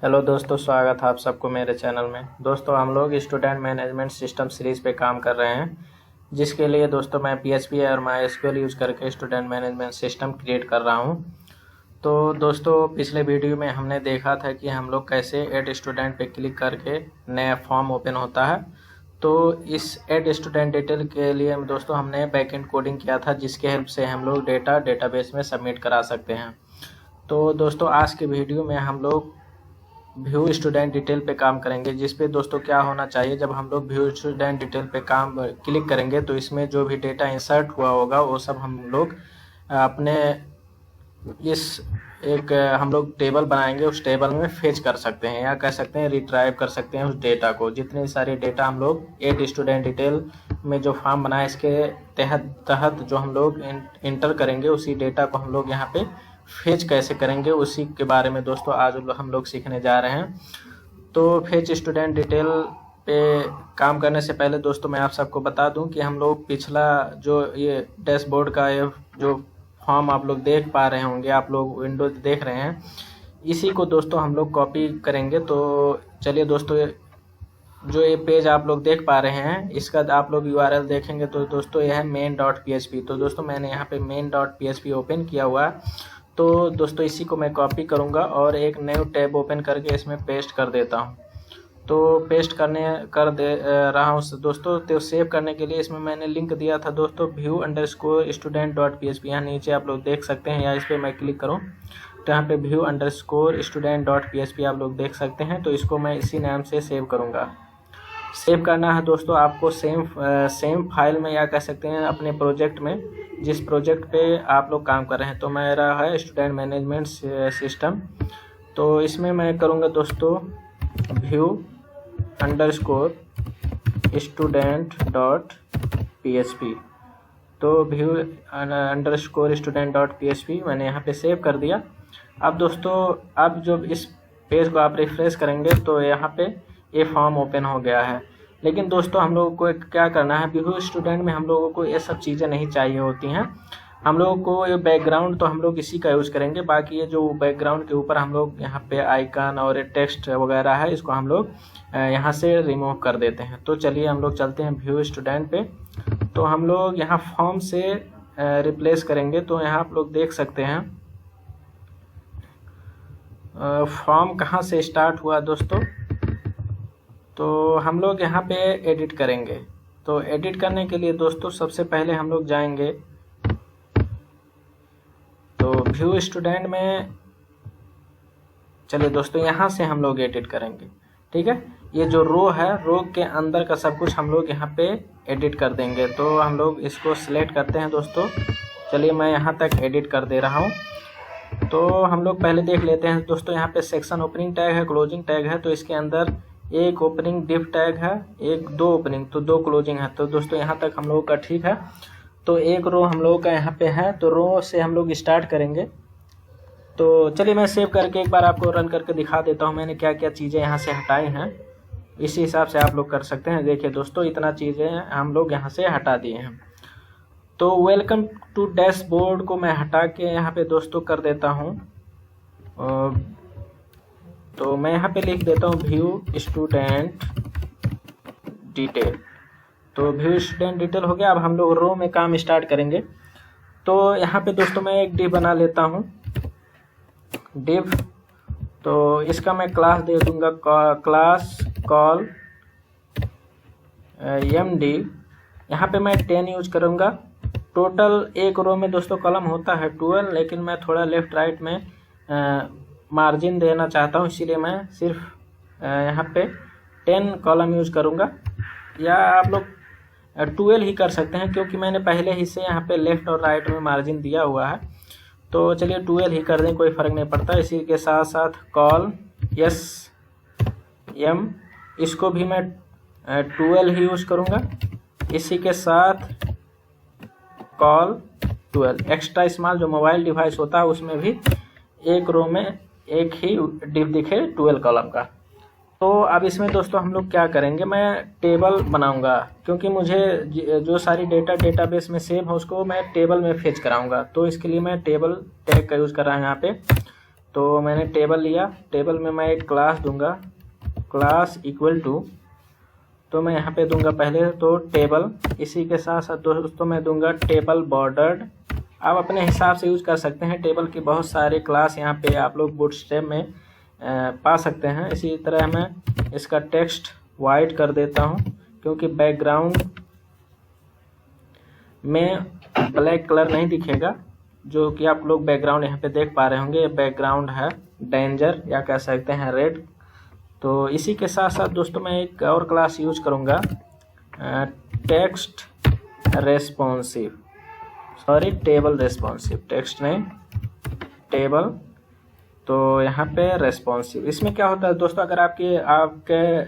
Hello दोस्तों, स्वागत है आप सबको मेरे चैनल में। दोस्तों, हम लोग स्टूडेंट मैनेजमेंट सिस्टम सीरीज़ पे काम कर रहे हैं, जिसके लिए दोस्तों मैं PHP और MySQL यूज़ करके स्टूडेंट मैनेजमेंट सिस्टम क्रिएट कर रहा हूं। तो दोस्तों, पिछले वीडियो में हमने देखा था कि हम लोग कैसे ऐड स्टूडेंट पे क्लिक करके नया फॉर्म ओपन होता है। तो इस ऐड स्टूडेंट डिटेल के लिए दोस्तों हमने बैकएंड कोडिंग किया था, जिसके हेल्प से हम लोग डेटाबेस में सबमिट करा सकते हैं। तो दोस्तों, आज के वीडियो में हम लोग व्यू स्टूडेंट डिटेल पे काम करेंगे, जिस पे दोस्तों क्या होना चाहिए, जब हम लोग व्यू स्टूडेंट डिटेल पे काम क्लिक करेंगे तो इसमें जो भी डेटा इंसर्ट हुआ होगा वो सब हम लोग अपने हम लोग टेबल बनाएंगे, उस टेबल में फेच कर सकते हैं या कह सकते हैं रिट्राइव कर सकते हैं उस डेटा को। जितने सारे डेटा हम लोग ऐड स्टूडेंट डिटेल में जो फॉर्म बनाए इसके तहत जो हम लोग इंटर करेंगे, उसी डेटा को हम लोग यहाँ पे फेच कैसे करेंगे उसी के बारे में दोस्तों आज हम लोग सीखने जा रहे हैं। तो फेच स्टूडेंट डिटेल पे काम करने से पहले दोस्तों मैं आप सबको बता दूं कि हम लोग पिछला जो ये डैशबोर्ड का ये जो फॉर्म आप लोग देख पा रहे होंगे, आप लोग विंडो देख रहे हैं, इसी को दोस्तों हम लोग कॉपी करेंगे। तो चलिए दोस्तों, जो ये पेज आप लोग देख पा रहे हैं इसका आप लोग URL देखेंगे तो दोस्तों यह है main.php। तो दोस्तों मैंने यहाँ पे main.php ओपन किया हुआ है। तो दोस्तों इसी को मैं कॉपी करूंगा और एक न्यू टैब ओपन करके इसमें पेस्ट कर देता हूं। तो पेस्ट कर दे रहा हूं दोस्तों। तो सेव करने के लिए इसमें मैंने लिंक दिया था दोस्तों view_student.php। यहाँ नीचे आप लोग देख सकते हैं, या इस पर मैं क्लिक करूं तो यहाँ पे view_student.php आप लोग देख सकते हैं। तो इसको मैं इसी नाम से सेव करूँगा। सेव करना है दोस्तों आपको सेम फाइल में, या कह सकते हैं अपने प्रोजेक्ट में, जिस प्रोजेक्ट पे आप लोग काम कर रहे हैं। तो मेरा है स्टूडेंट मैनेजमेंट सिस्टम। तो इसमें मैं करूँगा दोस्तों view_student.php। तो view_student.php मैंने यहाँ पे सेव कर दिया। अब दोस्तों, अब जब इस पेज को आप रिफ्रेश करेंगे तो यहाँ पे ये फॉर्म ओपन हो गया है। लेकिन दोस्तों हम लोगों को क्या करना है, व्यू स्टूडेंट में हम लोगों को ये सब चीज़ें नहीं चाहिए होती हैं। हम लोगों को ये बैकग्राउंड तो हम लोग इसी का यूज़ करेंगे। बाकी ये जो बैकग्राउंड के ऊपर हम लोग यहाँ पे आइकन और टेक्स्ट वगैरह है, इसको हम लोग यहाँ से रिमूव कर देते हैं। तो चलिए हम लोग चलते हैं व्यू स्टूडेंट पे। तो हम लोग यहाँ फॉर्म से रिप्लेस करेंगे। तो यहाँ आप लोग देख सकते हैं फॉर्म कहाँ से स्टार्ट हुआ दोस्तों। तो हम लोग यहाँ पे एडिट करेंगे। तो एडिट करने के लिए दोस्तों सबसे पहले हम लोग जाएंगे तो व्यू स्टूडेंट में। चलिए दोस्तों, यहाँ से हम लोग एडिट करेंगे, ठीक है। ये जो रो है, रो के अंदर का सब कुछ हम लोग यहाँ पे एडिट कर देंगे। तो हम लोग इसको सिलेक्ट करते हैं दोस्तों। चलिए मैं यहाँ तक एडिट कर दे रहा हूँ। तो हम लोग पहले देख लेते हैं दोस्तों, यहाँ पे सेक्शन ओपनिंग टैग है, क्लोजिंग टैग है। तो इसके अंदर एक ओपनिंग डिव टैग है, दो ओपनिंग, तो दो क्लोजिंग है। तो दोस्तों यहाँ तक हम लोगों का ठीक है। तो एक रो हम लोगों का यहाँ पे है, तो रो से हम लोग स्टार्ट करेंगे। तो चलिए मैं सेव करके एक बार आपको रन करके दिखा देता हूँ मैंने क्या क्या चीज़ें यहाँ से हटाई हैं। इसी हिसाब से आप लोग कर सकते हैं। देखिए दोस्तों, इतना चीज़ें हम लोग यहाँ से हटा दिए हैं। तो वेलकम टू डैशबोर्ड को मैं हटा के यहाँ पे दोस्तों कर देता हूँ। तो मैं यहाँ पे लिख देता हूँ व्यू स्टूडेंट डिटेल। तो व्यू स्टूडेंट डिटेल हो गया। अब हम लोग रो में काम स्टार्ट करेंगे। तो यहाँ पे दोस्तों मैं एक डिव बना लेता हूँ, डिव। तो इसका मैं क्लास दे दूंगा क्लास कॉल md। यहाँ पे मैं 10 यूज करूँगा। टोटल एक रो में दोस्तों कॉलम होता है 12, लेकिन मैं थोड़ा लेफ्ट राइट में मार्जिन देना चाहता हूँ, इसीलिए मैं सिर्फ यहाँ पे 10 कॉलम यूज करूँगा। या आप लोग 12 ही कर सकते हैं, क्योंकि मैंने पहले ही से यहाँ पे लेफ्ट और राइट में मार्जिन दिया हुआ है। तो चलिए 12 ही कर दें, कोई फ़र्क नहीं पड़ता। इसी के साथ साथ कॉल m, इसको भी मैं 12 ही यूज करूँगा। इसी के साथ कॉल 12 एक्स्ट्रा स्मॉल जो मोबाइल डिवाइस होता है उसमें भी एक रो में एक ही डिव दिखे 12 कॉलम का। तो अब इसमें दोस्तों हम लोग क्या करेंगे, मैं टेबल बनाऊंगा, क्योंकि मुझे जो सारी डेटाबेस में सेव है उसको मैं टेबल में फेच कराऊंगा। तो इसके लिए मैं टेबल टैग का यूज़ कर रहा हूँ यहाँ पे। तो मैंने टेबल लिया, टेबल में मैं एक क्लास दूंगा, क्लास इक्वल टू, तो मैं यहाँ पे दूंगा पहले तो टेबल, इसी के साथ साथ दोस्तों मैं दूंगा टेबल बॉर्डर्ड। आप अपने हिसाब से यूज कर सकते हैं, टेबल के बहुत सारे क्लास यहाँ पे आप लोग बूटस्ट्रैप में पा सकते हैं। इसी तरह मैं इसका टेक्स्ट वाइट कर देता हूँ, क्योंकि बैकग्राउंड में ब्लैक कलर नहीं दिखेगा, जो कि आप लोग बैकग्राउंड यहाँ पे देख पा रहे होंगे। बैकग्राउंड है डेंजर या कह सकते हैं रेड। तो इसी के साथ साथ दोस्तों मैं एक और क्लास यूज करूँगा, text responsive, sorry table responsive, text नहीं टेबल, तो यहाँ पे रेस्पॉन्सिव। इसमें क्या होता है दोस्तों, अगर आपके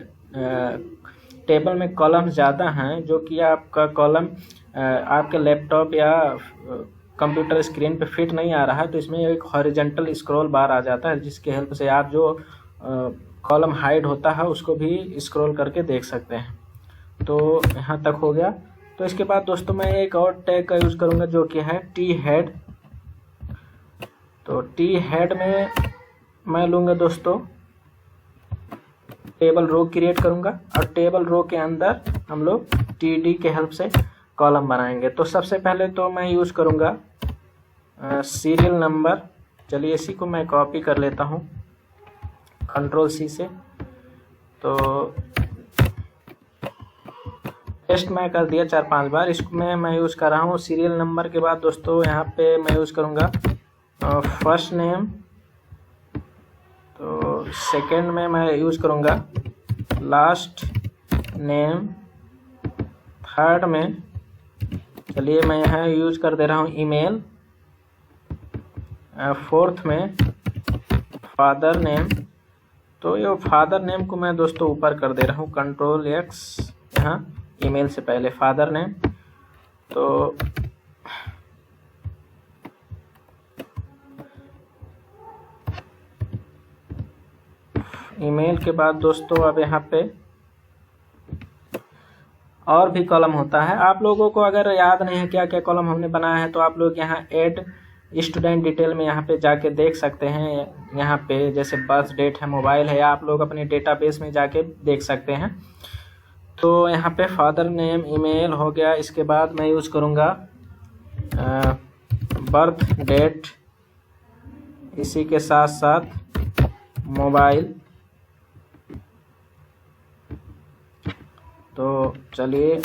टेबल में कॉलम ज़्यादा हैं, जो कि आपका कॉलम आपके लैपटॉप या कंप्यूटर स्क्रीन पे फिट नहीं आ रहा है, तो इसमें एक हॉरिजॉन्टल स्क्रॉल बार आ जाता है, जिसकी हेल्प से आप जो कॉलम हाइड होता है उसको भी स्क्रॉल करके देख सकते हैं। तो यहाँ तक हो गया। तो इसके बाद दोस्तों मैं एक और टैग का यूज़ करूँगा, जो कि है टी हेड। तो टी हेड में मैं लूँगा दोस्तों टेबल रो क्रिएट करूँगा, और टेबल रो के अंदर हम लोग टी के हेल्प से कॉलम बनाएंगे। तो सबसे पहले तो मैं यूज़ करूँगा सीरियल नंबर। चलिए इसी को मैं कॉपी कर लेता हूँ कंट्रोल सी से। तो टेस्ट मैं कर दिया 4-5 बार। इसमें मैं यूज़ कर रहा हूँ सीरियल नंबर के बाद दोस्तों यहाँ पे मैं यूज़ करूँगा फर्स्ट नेम। तो सेकंड में मैं यूज़ करूँगा लास्ट नेम। थर्ड में चलिए मैं यहाँ यूज़ कर दे रहा हूँ ईमेल। फोर्थ में फादर नेम। तो ये फादर नेम को मैं दोस्तों ऊपर कर दे रहा हूँ कंट्रोल एक्स, यहाँ ईमेल से पहले फादर नेम। तो ईमेल के बाद दोस्तों अब यहाँ पे और भी कॉलम होता है। आप लोगों को अगर याद नहीं है क्या क्या कॉलम हमने बनाया है, तो आप लोग यहाँ ऐड स्टूडेंट डिटेल में यहाँ पे जाके देख सकते हैं। यहाँ पे जैसे बर्थ डेट है, मोबाइल है, या आप लोग अपने डेटाबेस में जाके देख सकते हैं। तो यहाँ पे फादर नेम ईमेल हो गया। इसके बाद मैं यूज़ करूँगा बर्थ डेट, इसी के साथ साथ मोबाइल। तो चलिए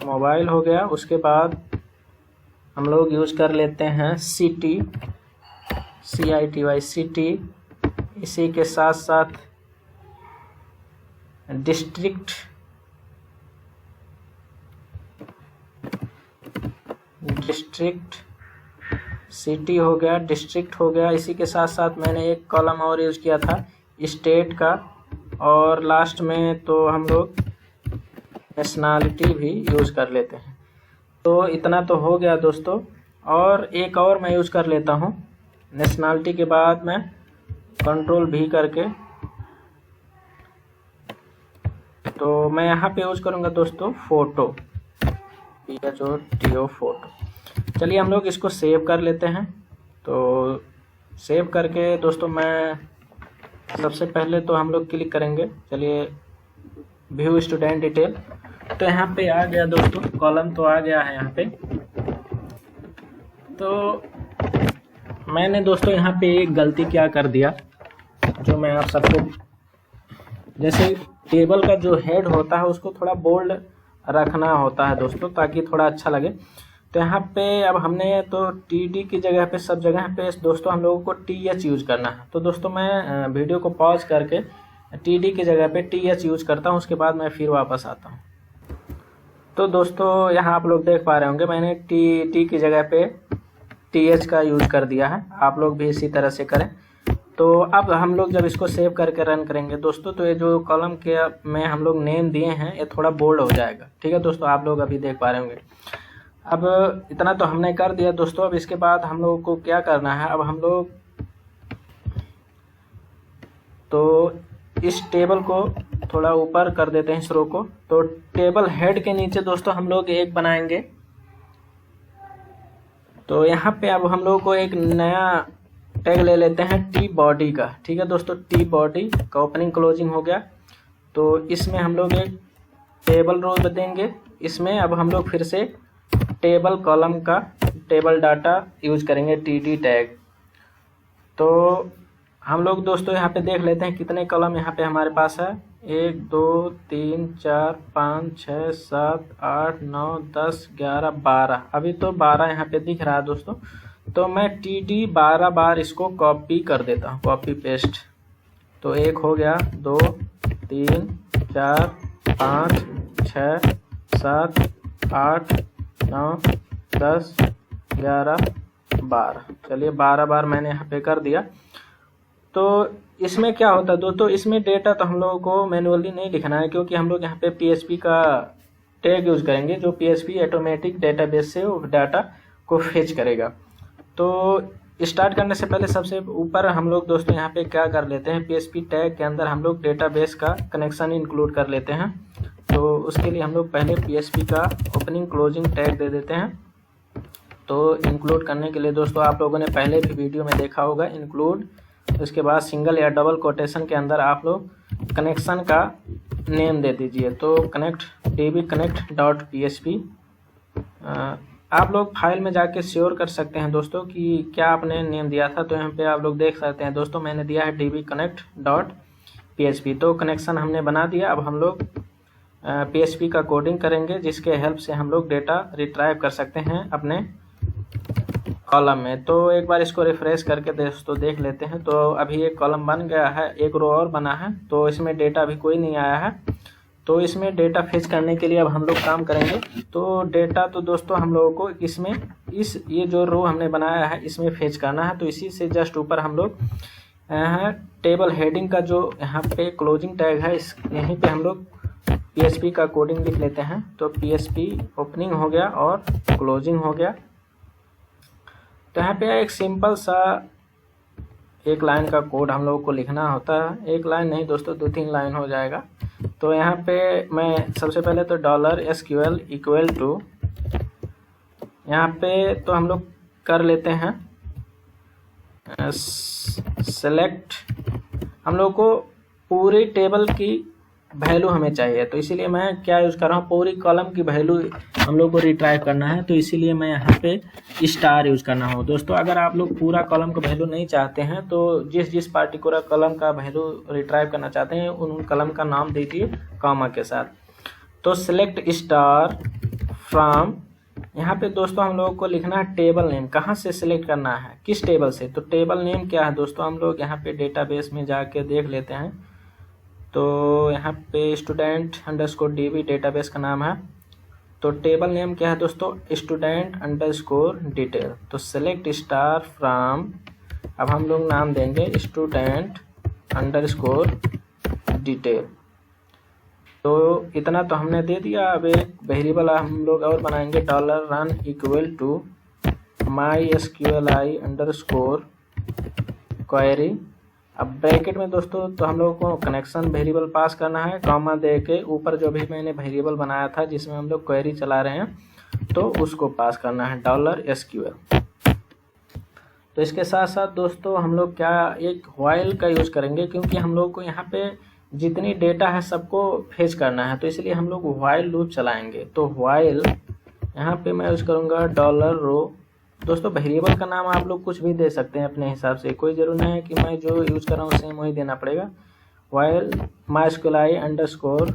मोबाइल हो गया। उसके बाद हम लोग यूज़ कर लेते हैं सिटी, CITY सिटी। इसी के साथ साथ डिस्ट्रिक्ट, सिटी हो गया, डिस्ट्रिक्ट हो गया। इसी के साथ साथ मैंने एक कॉलम और यूज़ किया था स्टेट का, और लास्ट में तो हम लोग नेशनलिटी भी यूज़ कर लेते हैं। तो इतना तो हो गया दोस्तों। और एक और मैं यूज़ कर लेता हूँ नेशनलिटी के बाद मैं कंट्रोल भी करके। तो मैं यहाँ पे यूज़ करूँगा दोस्तों फ़ोटो, PHOTO फ़ोटो। चलिए हम लोग इसको सेव कर लेते हैं। तो सेव करके दोस्तों मैं सबसे पहले तो हम लोग क्लिक करेंगे, चलिए व्यू स्टूडेंट डिटेल। तो यहाँ पे आ गया दोस्तों, कॉलम तो आ गया है यहाँ पे। तो मैंने दोस्तों यहाँ पे एक गलती क्या कर दिया, जो मैं आप सबको, जैसे टेबल का जो हेड होता है उसको थोड़ा बोल्ड रखना होता है दोस्तों, ताकि थोड़ा अच्छा लगे। तो यहाँ पे अब हमने तो TD की जगह पे सब जगह पे दोस्तों हम लोगों को TH यूज़ करना है। तो दोस्तों मैं वीडियो को पॉज करके TD की जगह पे TH यूज़ करता हूँ, उसके बाद मैं फिर वापस आता हूँ। तो दोस्तों यहाँ आप लोग देख पा रहे होंगे मैंने T की जगह पे TH का यूज़ कर दिया है। आप लोग भी इसी तरह से करें। तो अब हम लोग जब इसको सेव करके रन करेंगे दोस्तों, तो ये जो कॉलम के में हम लोग नेम दिए हैं ये थोड़ा बोल्ड हो जाएगा। ठीक है दोस्तों, आप लोग अभी देख पा रहे होंगे। अब इतना तो हमने कर दिया दोस्तों। अब इसके बाद हम लोगों को क्या करना है, अब हम लोग तो इस टेबल को थोड़ा ऊपर कर देते हैं, इस रो को। तो टेबल हेड के नीचे दोस्तों हम लोग एक बनाएंगे तो यहाँ पे अब हम लोग को एक नया टैग ले लेते हैं टी बॉडी का। ठीक है दोस्तों, टी बॉडी का ओपनिंग क्लोजिंग हो गया। तो इसमें हम लोग एक टेबल रो देंगे। इसमें अब हम लोग फिर से टेबल कॉलम का टेबल डाटा यूज करेंगे टीडी टैग। तो हम लोग दोस्तों यहाँ पे देख लेते हैं कितने कॉलम यहाँ पे हमारे पास है। 1 2 3 4 5 6 7 8 9 10 11 12। अभी तो 12 यहाँ पे दिख रहा है दोस्तों। तो मैं टीडी 12 बार इसको कॉपी कर देता हूँ, कॉपी पेस्ट। तो 1 हो गया, 2 3 4 5 6 7 8 9 10 11 12। चलिए 12 बार मैंने यहाँ पे कर दिया। तो इसमें क्या होता है दोस्तों, इसमें डेटा तो हम लोगों को मैनुअली नहीं लिखना है, क्योंकि हम लोग यहाँ पे पीएचपी का टैग यूज करेंगे जो पीएचपी ऑटोमेटिक डेटाबेस से वो डाटा को फेच करेगा। तो स्टार्ट करने से पहले सबसे ऊपर हम लोग दोस्तों यहाँ पे क्या कर लेते हैं, पीएचपी टैग के अंदर हम लोग डेटाबेस का कनेक्शन इंक्लूड कर लेते हैं। तो उसके लिए हम लोग पहले पीएचपी का ओपनिंग क्लोजिंग टैग दे देते हैं। तो इंक्लूड करने के लिए दोस्तों आप लोगों ने पहले भी वीडियो में देखा होगा इंक्लूड, उसके बाद सिंगल या डबल कोटेशन के अंदर आप लोग कनेक्शन का नेम दे दीजिए। तो connect db connect dot php। आप लोग फाइल में जाके श्योर कर सकते हैं दोस्तों कि क्या आपने नेम दिया था। तो यहाँ पे आप लोग देख सकते हैं दोस्तों, मैंने दिया है db connect डॉट php। तो कनेक्शन हमने बना दिया। अब हम लोग php का कोडिंग करेंगे, जिसके हेल्प से हम लोग डेटा रिट्राइव कर सकते हैं अपने कॉलम में। तो एक बार इसको रिफ्रेश करके दोस्तों देख लेते हैं। तो अभी एक कॉलम बन गया है, एक रो और बना है। तो इसमें डेटा अभी कोई नहीं आया है। तो इसमें डेटा फेच करने के लिए अब हम लोग काम करेंगे। तो डेटा तो दोस्तों हम लोगों को इसमें ये जो रो हमने बनाया है इसमें फेच करना है। तो इसी से जस्ट ऊपर हम लोग टेबल हेडिंग का जो यहाँ पे क्लोजिंग टैग है यहीं पे हम लोग पीएचपी का कोडिंग लिख लेते हैं। तो पीएचपी ओपनिंग हो गया और क्लोजिंग हो गया। तो यहाँ पे एक सिंपल सा एक लाइन का कोड हम लोगों को लिखना होता है। एक लाइन नहीं दोस्तों, 2-3 लाइन हो जाएगा। तो यहाँ पे मैं सबसे पहले तो $SQL इक्वल टू, यहाँ पे तो हम लोग कर लेते हैं सेलेक्ट। हम लोग को पूरी टेबल की वैल्यू हमें चाहिए, तो इसीलिए मैं क्या यूज़ कर रहा हूँ, पूरी कॉलम की वैल्यू हम लोग को रिट्राइव करना है। तो इसीलिए मैं यहाँ पे स्टार यूज़ करना हूँ दोस्तों। अगर आप लोग पूरा कॉलम का वैल्यू नहीं चाहते हैं तो जिस पार्टिकुलर कॉलम का वैल्यू रिट्राइव करना चाहते हैं उन कॉलम का नाम दीजिए कॉमा के साथ। तो सिलेक्ट स्टार फ्रॉम, यहाँ पे दोस्तों हम लोगों को लिखना है टेबल नेम। कहाँ से सिलेक्ट करना है, किस टेबल से। तो टेबल नेम क्या है दोस्तों, हम लोग यहाँ पे डेटाबेस में जाके देख लेते हैं। तो यहाँ पे स्टूडेंट अंडरस्कोर db डेटाबेस का नाम है। तो टेबल नेम क्या है दोस्तों, स्टूडेंट अंडरस्कोर डिटेल। तो सेलेक्ट स्टार फ्रॉम, अब हम लोग नाम देंगे स्टूडेंट अंडरस्कोर डिटेल। तो इतना तो हमने दे दिया। अब एक वेरिएबल हम लोग और बनाएंगे $run equal to mysqli underscore query. अब ब्रैकेट में दोस्तों तो हम लोगों को कनेक्शन वेरिएबल पास करना है, कॉमा दे के ऊपर जो भी मैंने वेरिएबल बनाया था जिसमें हम लोग क्वेरी चला रहे हैं तो उसको पास करना है $SQL। तो इसके साथ साथ दोस्तों हम लोग क्या एक व्हाइल का यूज़ करेंगे, क्योंकि हम लोग को यहाँ पे जितनी डेटा है सबको फेच करना है। तो इसलिए हम लोग व्हाइल लूप चलाएंगे। तो व्हाइल यहाँ पे मैं यूज़ करूँगा $रो। दोस्तों वेरिएबल का नाम आप लोग कुछ भी दे सकते हैं अपने हिसाब से, कोई ज़रूरी नहीं है कि मैं जो यूज़ कर रहा हूँ सेम वही देना पड़ेगा। While mysqli underscore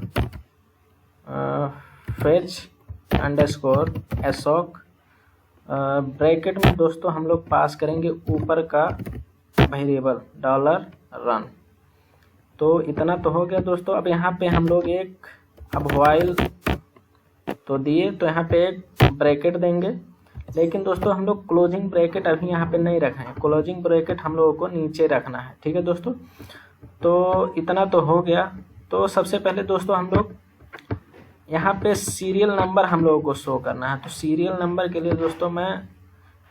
fetch underscore assoc। Bracket में दोस्तों हम लोग पास करेंगे ऊपर का वेरिएबल $run। तो इतना तो हो गया दोस्तों। अब यहाँ पे हम लोग एक अब व्हाइल तो दिए, तो यहाँ पे एक ब्रैकेट देंगे। लेकिन दोस्तों हम लोग क्लोजिंग ब्रैकेट अभी यहाँ पे नहीं रखें, क्लोजिंग ब्रैकेट हम लोगों को नीचे रखना है। ठीक है दोस्तों, तो इतना तो हो गया। तो सबसे पहले दोस्तों हम लोग यहाँ पे सीरियल नंबर हम लोगों को शो करना है। तो सीरियल नंबर के लिए दोस्तों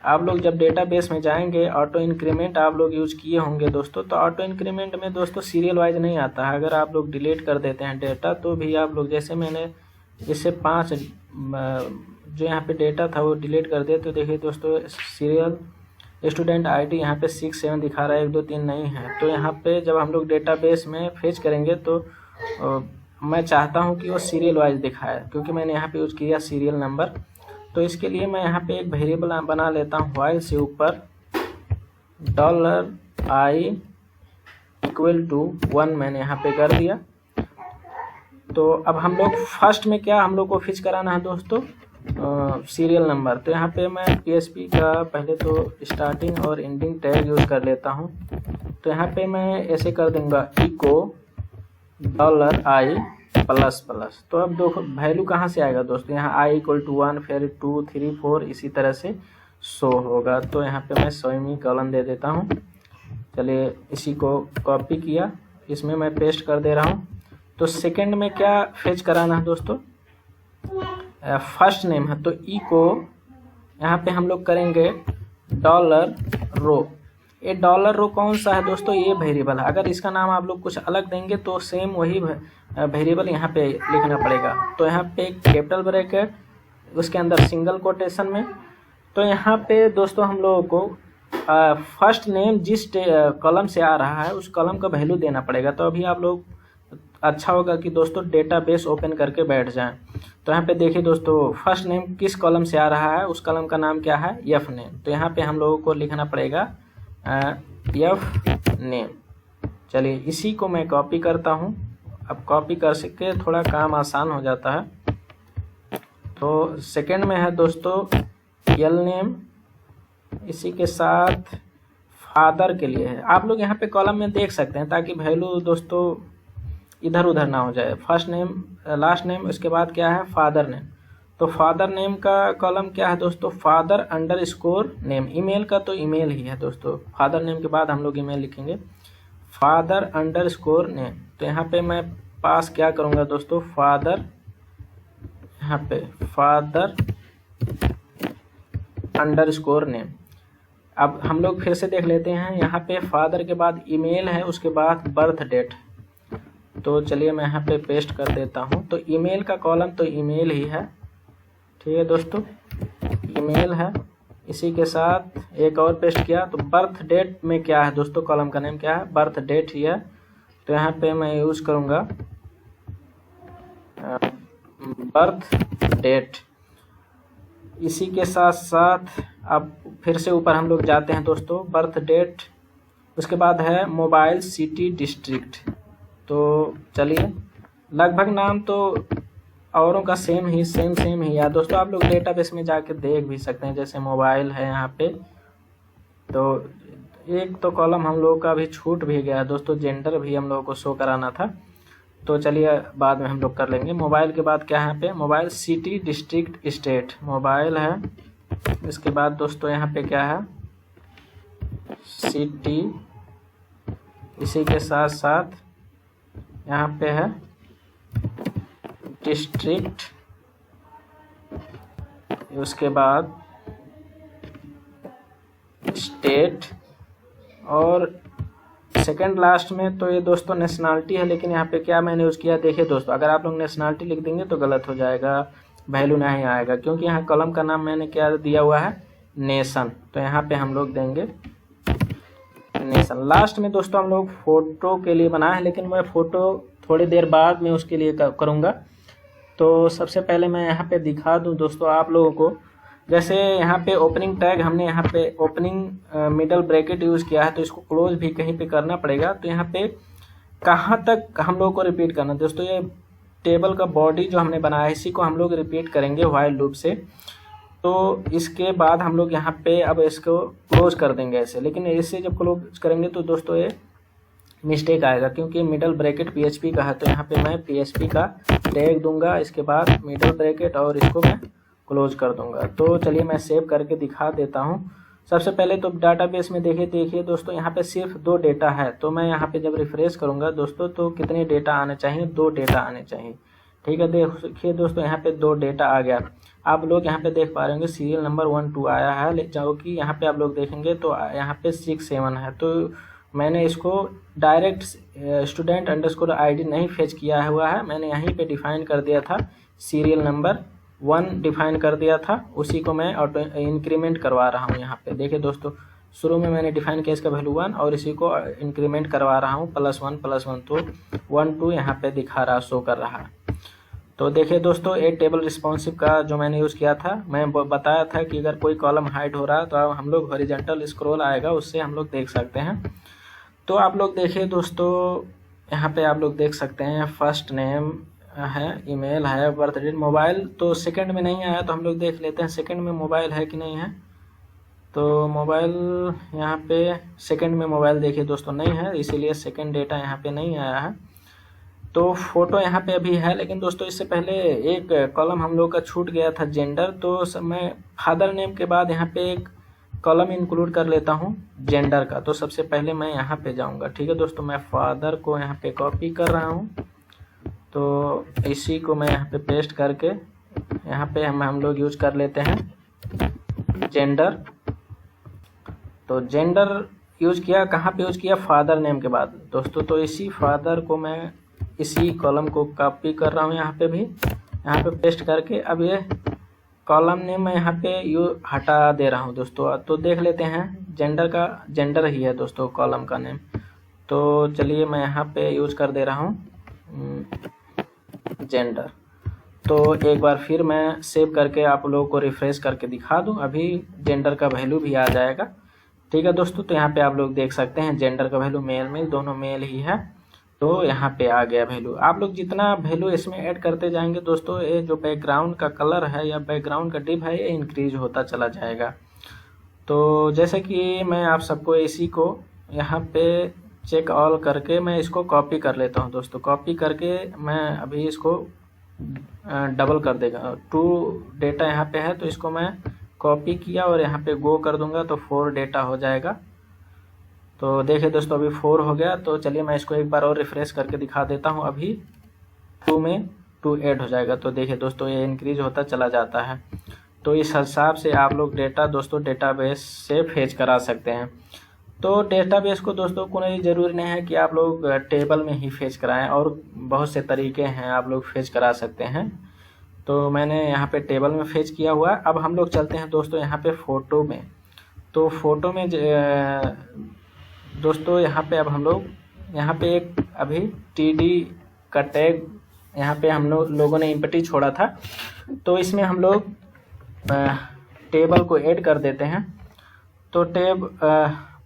आप लोग जब डेटाबेस में जाएंगे ऑटो इंक्रीमेंट आप लोग यूज़ किए होंगे दोस्तों। तो ऑटो इंक्रीमेंट में दोस्तों सीरियल वाइज नहीं आता है। अगर आप लोग डिलीट कर देते हैं डेटा तो भी आप लोग, जैसे मैंने इससे 5 जो यहाँ पे डेटा था वो डिलीट कर दिया। तो देखिए दोस्तों, सीरियल स्टूडेंट आईडी यहाँ पे 6 7 दिखा रहा है, 1 2 3 नहीं है। तो यहाँ पे जब हम लोग डेटाबेस में फेच करेंगे तो मैं चाहता हूँ कि वो सीरियल वाइज दिखाए, क्योंकि मैंने यहाँ पे यूज़ किया सीरियल नंबर। तो इसके लिए मैं यहाँ पे एक वेरिएबल बना लेता हूँ व्हाइल से ऊपर $i = 1 मैंने यहाँ पे कर दिया। तो अब हम लोग फर्स्ट में क्या हम लोग को फिच कराना है दोस्तों, सीरियल नंबर। तो यहाँ पे मैं PHP का पहले तो स्टार्टिंग और एंडिंग टैग यूज़ कर लेता हूँ। तो यहाँ पे मैं ऐसे कर दूंगा इको $i++। तो अब देखो वैल्यू कहाँ से आएगा दोस्तों, यहाँ i = 1 फिर 2 3 4 इसी तरह से शो होगा। तो यहाँ पे मैं सेमीकोलन दे देता हूँ। चलिए इसी को कॉपी किया, इसमें मैं पेस्ट कर दे रहा हूँ। तो सेकंड में क्या फेच कराना है दोस्तों, फर्स्ट नेम है। तो ई को यहाँ पे हम लोग करेंगे $रो। ये $रो कौन सा है दोस्तों, ये वेरिएबल है। अगर इसका नाम आप लोग कुछ अलग देंगे तो सेम वही वेरिएबल यहाँ पे लिखना पड़ेगा। तो यहाँ पे कैपिटल ब्रैकेट, उसके अंदर सिंगल कोटेशन में। तो यहाँ पे दोस्तों हम लोगों को फर्स्ट नेम जिस कॉलम से आ रहा है उस कॉलम का वैल्यू देना पड़ेगा। तो अभी आप लोग अच्छा होगा कि दोस्तों डेटाबेस ओपन करके बैठ जाएं। तो यहाँ पे देखिए दोस्तों, फर्स्ट नेम किस कॉलम से आ रहा है उस कॉलम का नाम क्या है, एफ नेम। तो यहाँ पे हम लोगों को लिखना पड़ेगा एफ नेम। चलिए इसी को मैं कॉपी करता हूँ। अब कॉपी कर सके थोड़ा काम आसान हो जाता है। तो सेकंड में है दोस्तों एल नेम, इसी के साथ फादर के लिए है। आप लोग यहाँ पे कॉलम में देख सकते हैं ताकि वैल्यू दोस्तों इधर उधर ना हो जाए। फर्स्ट नेम लास्ट नेम, उसके बाद क्या है फादर नेम। तो फादर नेम का कॉलम क्या है दोस्तों, फादर_नेम। ईमेल का तो ईमेल ही है दोस्तों, फादर नेम के बाद हम लोग ईमेल लिखेंगे फादर_नेम। तो यहाँ पे मैं पास क्या करूँगा दोस्तों, फादर, यहाँ पे फादर_नेम। अब हम लोग फिर से देख लेते हैं, यहाँ पे फादर के बाद ईमेल है, उसके बाद बर्थ डेट। तो चलिए मैं यहाँ पे पेस्ट कर देता हूँ। तो ईमेल का कॉलम तो ईमेल ही है, ठीक है दोस्तों, ईमेल है। इसी के साथ एक और पेस्ट किया। तो बर्थ डेट में क्या है दोस्तों, कॉलम का नेम क्या है, बर्थ डेट ही है। तो यहाँ पे मैं यूज़ करूँगा बर्थ डेट। इसी के साथ साथ अब फिर से ऊपर हम लोग जाते हैं दोस्तों, बर्थ डेट, उसके बाद है मोबाइल, सिटी, डिस्ट्रिक्ट। तो चलिए लगभग नाम तो औरों का सेम ही है दोस्तों। आप लोग डेटाबेस में जाके देख भी सकते हैं, जैसे मोबाइल है यहाँ पे। तो एक तो कॉलम हम लोगों का भी छूट भी गया दोस्तों, जेंडर भी हम लोगों को शो कराना था। तो चलिए बाद में हम लोग कर लेंगे। मोबाइल के बाद क्या है यहाँ पे, mobile, city, district, state. Mobile है, इसके बाद दोस्तों यहाँ पे क्या है, सिटी। इसी के साथ साथ यहाँ पे है डिस्ट्रिक्ट, उसके बाद स्टेट, और सेकंड लास्ट में तो ये दोस्तों नेशनलिटी है। लेकिन यहाँ पे क्या मैंने यूज़ किया, देखिए दोस्तों, अगर आप लोग नेशनलिटी लिख देंगे तो गलत हो जाएगा, वैल्यू नहीं आएगा, क्योंकि यहाँ कॉलम का नाम मैंने क्या दिया हुआ है, नेशन। तो यहाँ पे हम लोग देंगे नेशन। लास्ट में दोस्तों हम लोग फ़ोटो के लिए बनाए हैं, लेकिन मैं फ़ोटो थोड़ी देर बाद में उसके लिए करूँगा। तो सबसे पहले मैं यहाँ पे दिखा दूँ दोस्तों आप लोगों को, जैसे यहाँ पे ओपनिंग टैग हमने यहाँ पे ओपनिंग मिडल ब्रैकेट यूज़ किया है, तो इसको क्लोज भी कहीं पे करना पड़ेगा। तो यहाँ पे कहाँ तक हम लोग को रिपीट करना है दोस्तों, ये टेबल का बॉडी जो हमने बनाया है इसी को हम लोग रिपीट करेंगे व्हाइल लूप से। तो इसके बाद हम लोग यहाँ पे अब इसको क्लोज कर देंगे ऐसे। लेकिन इससे जब क्लोज करेंगे तो दोस्तों ये मिस्टेक आएगा, क्योंकि मिडल ब्रैकेट PHP का है। तो यहाँ पे मैं PHP का टैग दूंगा, इसके बाद मिडल ब्रैकेट, और इसको मैं क्लोज कर दूंगा। तो चलिए मैं सेव करके दिखा देता हूँ। सबसे पहले तो डाटाबेस में देखिए दोस्तों, यहाँ पे सिर्फ 2 डेटा है। तो मैं यहाँ पे जब रिफ्रेश करूँगा दोस्तों, तो कितने डेटा आने चाहिए, 2 डेटा आने चाहिए, ठीक है। देखिए दोस्तों यहाँ पे 2 डेटा आ गया। आप लोग यहाँ पे देख पा रहे होंगे सीरियल नंबर 1 2 आया है, जो कि यहाँ पे आप लोग देखेंगे तो यहाँ पे 6 7 है। तो मैंने इसको डायरेक्ट स्टूडेंट अंडरस्कोर आईडी नहीं फेच किया हुआ है, मैंने यहीं पे डिफाइन कर दिया था, सीरियल नंबर 1 डिफाइन कर दिया था, उसी को मैं ऑटो इंक्रीमेंट करवा रहा हूँ यहाँ पे। देखिए दोस्तों, शुरू में मैंने डिफाइन किया इसका वैल्यू 1 और इसी को इंक्रीमेंट करवा रहा हूँ +1 तो 1 2 यहाँ पे दिखा रहा, शो कर रहा है। तो देखिए दोस्तों, ये टेबल रिस्पॉन्सिव का जो मैंने यूज़ किया था, मैं बताया था कि अगर कोई कॉलम हाइड हो रहा है तो हम लोग हॉरिजॉन्टल स्क्रॉल आएगा, उससे हम लोग देख सकते हैं। तो आप लोग देखिए दोस्तों, यहाँ पे आप लोग देख सकते हैं फर्स्ट नेम है, ईमेल है, बर्थ डेट, मोबाइल तो सेकंड में नहीं आया, तो हम लोग देख लेते हैं सेकंड में मोबाइल है कि नहीं है। तो मोबाइल यहाँ पे सेकंड में मोबाइल देखिए दोस्तों नहीं है, इसीलिए सेकंड डेटा यहाँ पे नहीं आया है। तो फोटो यहाँ पे अभी है, लेकिन दोस्तों इससे पहले एक कॉलम हम लोग का छूट गया था, जेंडर। तो मैं फादर नेम के बाद यहाँ पे एक कॉलम इंक्लूड कर लेता हूँ जेंडर का। तो सबसे पहले मैं यहाँ पे जाऊँगा, ठीक है दोस्तों, मैं फादर को यहाँ पे कॉपी कर रहा हूँ। तो इसी को मैं यहाँ पे पेस्ट करके यहाँ पे हम लोग यूज कर लेते हैं जेंडर। तो जेंडर यूज किया, कहाँ पे यूज किया, फादर नेम के बाद दोस्तों। तो इसी फादर को मैं इसी कॉलम को कॉपी कर रहा हूँ, यहाँ पे भी यहाँ पे पेस्ट करके। अब ये कॉलम नेम मैं यहाँ पे हटा दे रहा हूँ दोस्तों। तो देख लेते हैं जेंडर का, जेंडर ही है दोस्तों कॉलम का नेम। तो चलिए मैं यहाँ पे यूज कर दे रहा हूँ जेंडर। तो एक बार फिर मैं सेव करके आप लोगों को रिफ्रेश करके दिखा दूँ, अभी जेंडर का वैल्यू भी आ जाएगा, ठीक है दोस्तों। तो यहाँ पे आप लोग देख सकते हैं जेंडर का वैल्यू मेल दोनों मेल ही है, तो यहाँ पे आ गया वैल्यू। आप लोग जितना वैल्यू इसमें ऐड करते जाएंगे दोस्तों, ये जो बैकग्राउंड का कलर है या बैकग्राउंड का डिप है, ये इंक्रीज होता चला जाएगा। तो जैसे कि मैं आप सबको इसी को यहाँ पे चेक ऑल करके मैं इसको कॉपी कर लेता हूँ दोस्तों। कॉपी करके मैं अभी इसको डबल कर देगा, 2 डेटा यहाँ पे है, तो इसको मैं कॉपी किया और यहाँ पे गो कर दूंगा तो 4 डेटा हो जाएगा। तो देखिए दोस्तों, अभी 4 हो गया। तो चलिए मैं इसको एक बार और रिफ्रेश करके दिखा देता हूँ, अभी 2 में 2 ऐड हो जाएगा। तो देखिए दोस्तों, ये इंक्रीज होता चला जाता है। तो इस हिसाब से आप लोग डेटा दोस्तों डेटाबेस से फेच करा सकते हैं। तो डेटाबेस को दोस्तों कोई ज़रूरी नहीं है कि आप लोग टेबल में ही फेच कराएं, और बहुत से तरीके हैं आप लोग फेच करा सकते हैं। तो मैंने यहाँ पे टेबल में फेच किया हुआ। अब हम लोग चलते हैं दोस्तों यहाँ पे फ़ोटो में। तो फ़ोटो में दोस्तों यहाँ पे अब हम लोग यहाँ पे एक अभी TD का टैग यहाँ पे हम लोगों ने एम्प्टी छोड़ा था, तो इसमें हम लोग टेबल को ऐड कर देते हैं। तो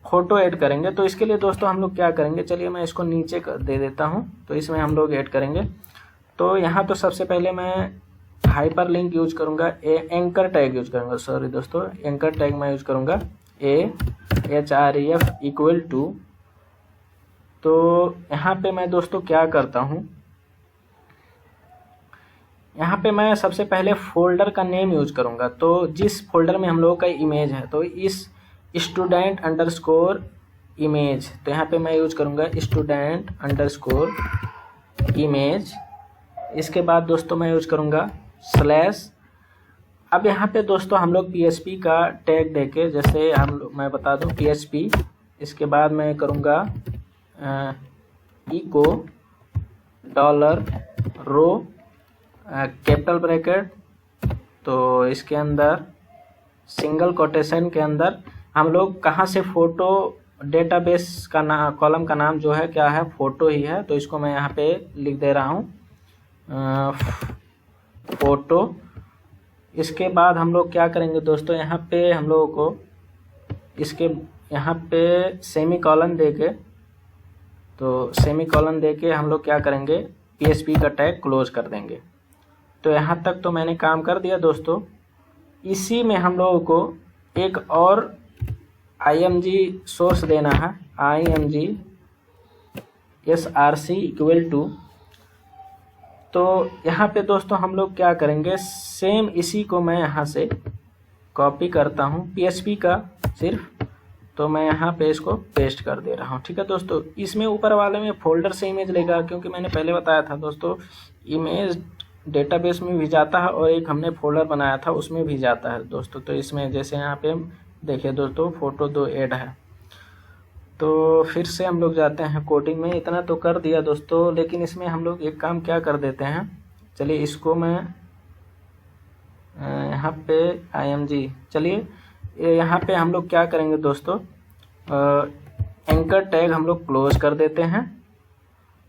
फ़ोटो ऐड करेंगे, तो इसके लिए दोस्तों हम लोग क्या करेंगे, चलिए मैं इसको नीचे दे देता हूँ। तो इसमें हम लोग ऐड करेंगे। तो यहाँ तो सबसे पहले मैं हाइपर लिंक यूज करूँगा, एंकर टैग यूज करूँगा, सॉरी दोस्तों, एंकर टैग मैं यूज करूँगा AHREF =। तो यहाँ पे मैं दोस्तों क्या करता हूँ, यहाँ पे मैं सबसे पहले फोल्डर का नेम यूज करूँगा। तो जिस फोल्डर में हम लोगों का इमेज है, तो इस स्टूडेंट अंडरस्कोर इमेज, तो यहाँ पे मैं यूज करूँगा स्टूडेंट अंडरस्कोर इमेज। इसके बाद दोस्तों मैं यूज करूँगा स्लैश। अब यहाँ पे दोस्तों हम लोग PHP का टैग देके, जैसे मैं बता दूँ PHP, इसके बाद मैं करूँगा इको $रो कैपिटल ब्रैकेट, तो इसके अंदर सिंगल कोटेशन के अंदर हम लोग कहाँ से फ़ोटो डेटाबेस का नाम, कॉलम का नाम जो है क्या है, फ़ोटो ही है। तो इसको मैं यहाँ पे लिख दे रहा हूँ फ़ोटो। इसके बाद हम लोग क्या करेंगे दोस्तों, यहाँ पे हम लोगों को इसके यहाँ पे सेमी कॉलन देके, तो सेमी कॉलन देके हम लोग क्या करेंगे, PHP का टैग क्लोज कर देंगे। तो यहाँ तक तो मैंने काम कर दिया दोस्तों। इसी में हम लोगों को एक और img सोर्स देना है, img src =। तो यहाँ पे दोस्तों हम लोग क्या करेंगे, सेम इसी को मैं यहाँ से कॉपी करता हूँ PHP का सिर्फ, तो मैं यहाँ पे इसको पेस्ट कर दे रहा हूँ, ठीक है दोस्तों। इसमें ऊपर वाले में फोल्डर से इमेज लेगा, क्योंकि मैंने पहले बताया था दोस्तों, इमेज डेटाबेस में भी जाता है और एक हमने फोल्डर बनाया था उसमें भी जाता है दोस्तों। तो इसमें जैसे यहाँ पे देखिए दोस्तों फ़ोटो 2 ऐड है। तो फिर से हम लोग जाते हैं कोडिंग में। इतना तो कर दिया दोस्तों, लेकिन इसमें हम लोग एक काम क्या कर देते हैं, चलिए इसको मैं यहाँ पे IMG, चलिए यहाँ पे हम लोग क्या करेंगे दोस्तों, एंकर टैग हम लोग क्लोज कर देते हैं।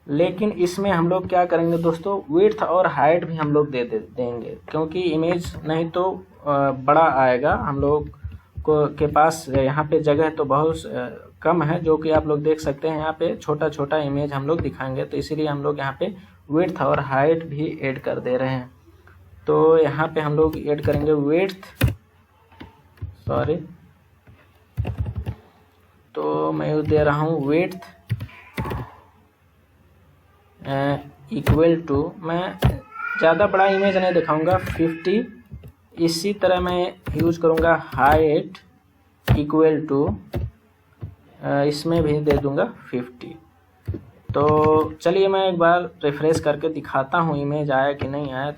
लेकिन इसमें हम लोग क्या करेंगे दोस्तों, विड्थ और हाइट भी हम लोग देंगे, क्योंकि इमेज नहीं तो बड़ा आएगा। हम लोग के पास यहाँ पे जगह तो बहुत कम है, जो कि आप लोग देख सकते हैं। यहाँ पे छोटा छोटा इमेज हम लोग दिखाएंगे, तो इसीलिए हम लोग यहाँ पे विड्थ और हाइट भी ऐड कर दे रहे हैं। तो यहाँ पे हम लोग ऐड करेंगे विड्थ, सॉरी, तो मैं दे रहा हूँ विड्थ इक्वल टू, मैं ज़्यादा बड़ा इमेज नहीं दिखाऊंगा, 50। इसी तरह मैं यूज करूंगा हाइट इक्वल टू, इसमें भी दे दूंगा 50। तो चलिए मैं एक बार रिफ्रेश करके दिखाता हूँ इमेज आया कि नहीं आया।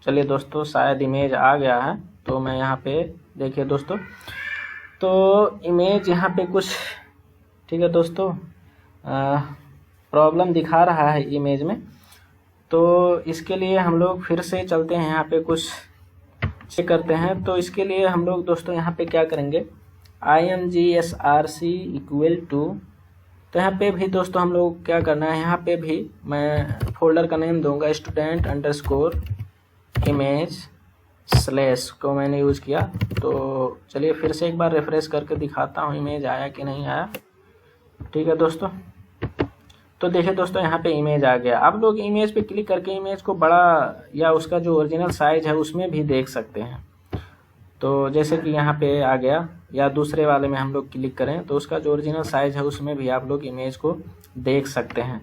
चलिए दोस्तों, शायद इमेज आ गया है। तो मैं यहाँ पे देखिए दोस्तों, तो इमेज यहाँ पे कुछ ठीक है दोस्तों, प्रॉब्लम दिखा रहा है इमेज में। तो इसके लिए हम लोग फिर से चलते हैं, यहाँ पे कुछ चेक करते हैं। तो इसके लिए हम लोग दोस्तों यहाँ पे क्या करेंगे, IMGSRC इक्वल टू, तो यहाँ पे भी दोस्तों हम लोग क्या करना है, यहाँ पे भी मैं फोल्डर का नेम दूंगा स्टूडेंट अंडरस्कोर इमेज स्लैश को मैंने यूज़ किया। तो चलिए फिर से एक बार रिफ्रेश करके दिखाता हूँ इमेज आया कि नहीं आया। ठीक है दोस्तों, तो देखिए दोस्तों यहाँ पे इमेज आ गया। आप लोग इमेज पे क्लिक करके इमेज को बड़ा या उसका जो ओरिजिनल साइज है उसमें भी देख सकते हैं। तो जैसे कि यहाँ पे आ गया, या दूसरे वाले में हम लोग क्लिक करें तो उसका जो ओरिजिनल साइज है उसमें भी आप लोग इमेज को देख सकते हैं।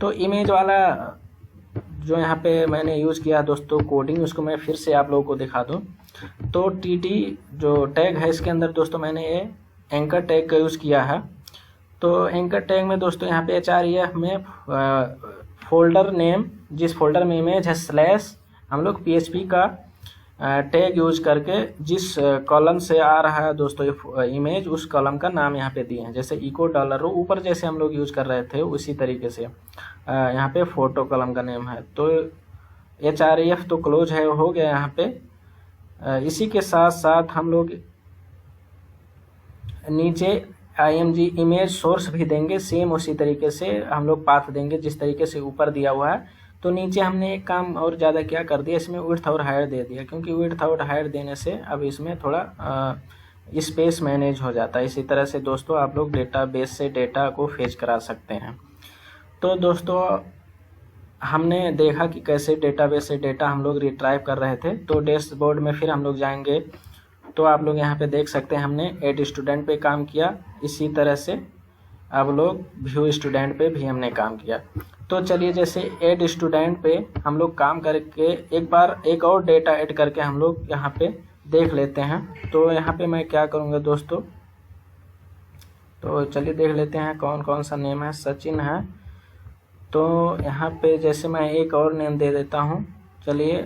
तो इमेज वाला जो यहाँ पे मैंने यूज़ किया दोस्तों कोडिंग, उसको मैं फिर से आप लोगों को दिखा दूँ। तो TT जो टैग है इसके अंदर दोस्तों मैंने ये एंकर टैग का यूज़ किया है। तो एंकर टैग में दोस्तों यहाँ पे HREF में फोल्डर नेम, जिस फोल्डर में इमेज है स्लैश, हम लोग PHP का टैग यूज करके जिस कॉलम से आ रहा है दोस्तों इमेज, उस कॉलम का नाम यहाँ पे दिए हैं। जैसे इको डॉलर ऊपर जैसे हम लोग यूज कर रहे थे उसी तरीके से यहाँ पे फोटो कॉलम का नेम है। तो HREF तो क्लोज है, हो गया यहाँ पे। इसी के साथ साथ हम लोग नीचे IMG इमेज सोर्स भी देंगे, सेम उसी तरीके से हम लोग पाथ देंगे जिस तरीके से ऊपर दिया हुआ है। तो नीचे हमने एक काम और ज़्यादा क्या कर दिया, इसमें विड्थ और हाइट दे दिया, क्योंकि विड्थ और हाइट देने से अब इसमें थोड़ा स्पेस मैनेज हो जाता है। इसी तरह से दोस्तों आप लोग डेटाबेस से डेटा को फेच करा सकते हैं। तो दोस्तों हमने देखा कि कैसे डेटाबेस से डेटा हम लोग रिट्राइव कर रहे थे। तो डैशबोर्ड में फिर हम लोग जाएंगे, तो आप लोग यहाँ पे देख सकते हैं हमने ऐड स्टूडेंट पे काम किया। इसी तरह से अब लोग व्यू स्टूडेंट पे भी हमने काम किया। तो चलिए जैसे ऐड स्टूडेंट पे हम लोग काम करके एक बार एक और डेटा ऐड करके हम लोग यहाँ पे देख लेते हैं। तो यहाँ पे मैं क्या करूँगा दोस्तों, तो चलिए देख लेते हैं कौन कौन सा नेम है। सचिन है, तो यहाँ पे जैसे मैं एक और नेम दे देता हूँ, चलिए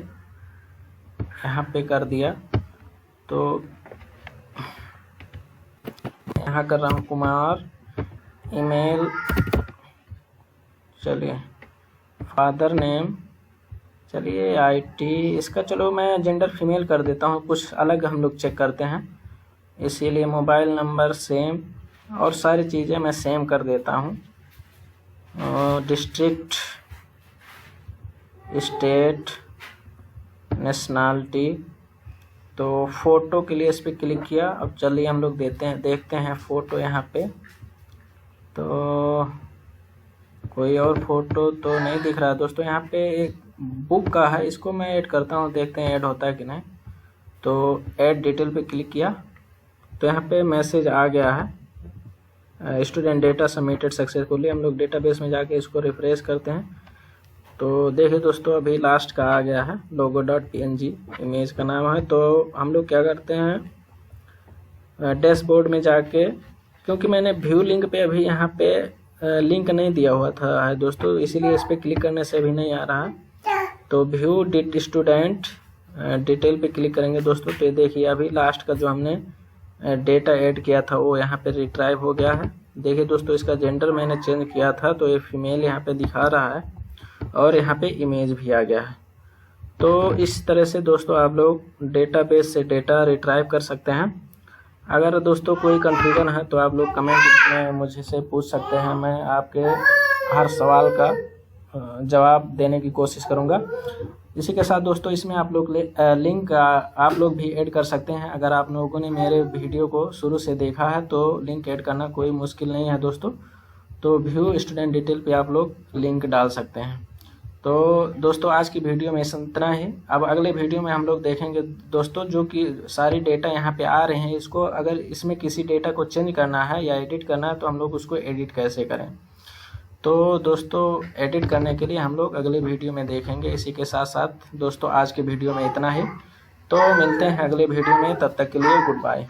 यहाँ पे कर दिया। तो यहाँ कर रहा हूँ कुमार, ईमेल, चलिए फादर नेम, चलिए IT, इसका चलो मैं जेंडर फीमेल कर देता हूँ, कुछ अलग हम लोग चेक करते हैं, इसीलिए मोबाइल नंबर सेम और सारी चीज़ें मैं सेम कर देता हूँ। District, state, nationality. तो फ़ोटो के लिए इस पर क्लिक किया। अब चलिए हम लोग देखते हैं फ़ोटो यहाँ पे। तो कोई और फोटो तो नहीं दिख रहा है दोस्तों। यहाँ पे एक बुक का है, इसको मैं ऐड करता हूँ, देखते हैं ऐड होता है कि नहीं। तो ऐड डिटेल पे क्लिक किया तो यहाँ पे मैसेज आ गया है, स्टूडेंट डेटा सबमिटेड सक्सेसफुली। हम लोग डेटाबेस में जाके इसको रिफ्रेश करते हैं। तो देखिए दोस्तों अभी लास्ट का आ गया है, logo.png इमेज का नाम है। तो हम लोग क्या करते हैं, डैशबोर्ड में जाके, क्योंकि मैंने व्यू लिंक पे अभी यहाँ पे लिंक नहीं दिया हुआ था है दोस्तों, इसीलिए इस पर क्लिक करने से भी नहीं आ रहा। तो व्यू स्टूडेंट डिटेल पे क्लिक करेंगे दोस्तों। तो देखिए अभी लास्ट का जो हमने डेटा ऐड किया था वो यहाँ पे रिट्राइव हो गया है। देखिए दोस्तों, इसका जेंडर मैंने चेंज किया था तो ये फीमेल यहाँ पे दिखा रहा है और यहाँ पे इमेज भी आ गया है। तो इस तरह से दोस्तों आप लोग डेटाबेस से डेटा रिट्राइव कर सकते हैं। अगर दोस्तों कोई कन्फ्यूजन है तो आप लोग कमेंट में मुझे से पूछ सकते हैं, मैं आपके हर सवाल का जवाब देने की कोशिश करूंगा। इसी के साथ दोस्तों इसमें आप लोग लिंक आप लोग भी ऐड कर सकते हैं। अगर आप लोगों ने मेरे वीडियो को शुरू से देखा है तो लिंक ऐड करना कोई मुश्किल नहीं है दोस्तों। तो व्यू स्टूडेंट डिटेल पे आप लोग लिंक डाल सकते हैं। तो दोस्तों आज की वीडियो में इतना ही। अब अगले वीडियो में हम लोग देखेंगे दोस्तों जो कि सारी डेटा यहाँ पे आ रहे हैं, इसको अगर इसमें किसी डेटा को चेंज करना है या एडिट करना है तो हम लोग उसको एडिट कैसे करें। तो दोस्तों एडिट करने के लिए हम लोग अगले वीडियो में देखेंगे। इसी के साथ साथ दोस्तों आज के वीडियो में इतना ही। तो मिलते हैं अगले वीडियो में, तब तक के लिए गुड बाय।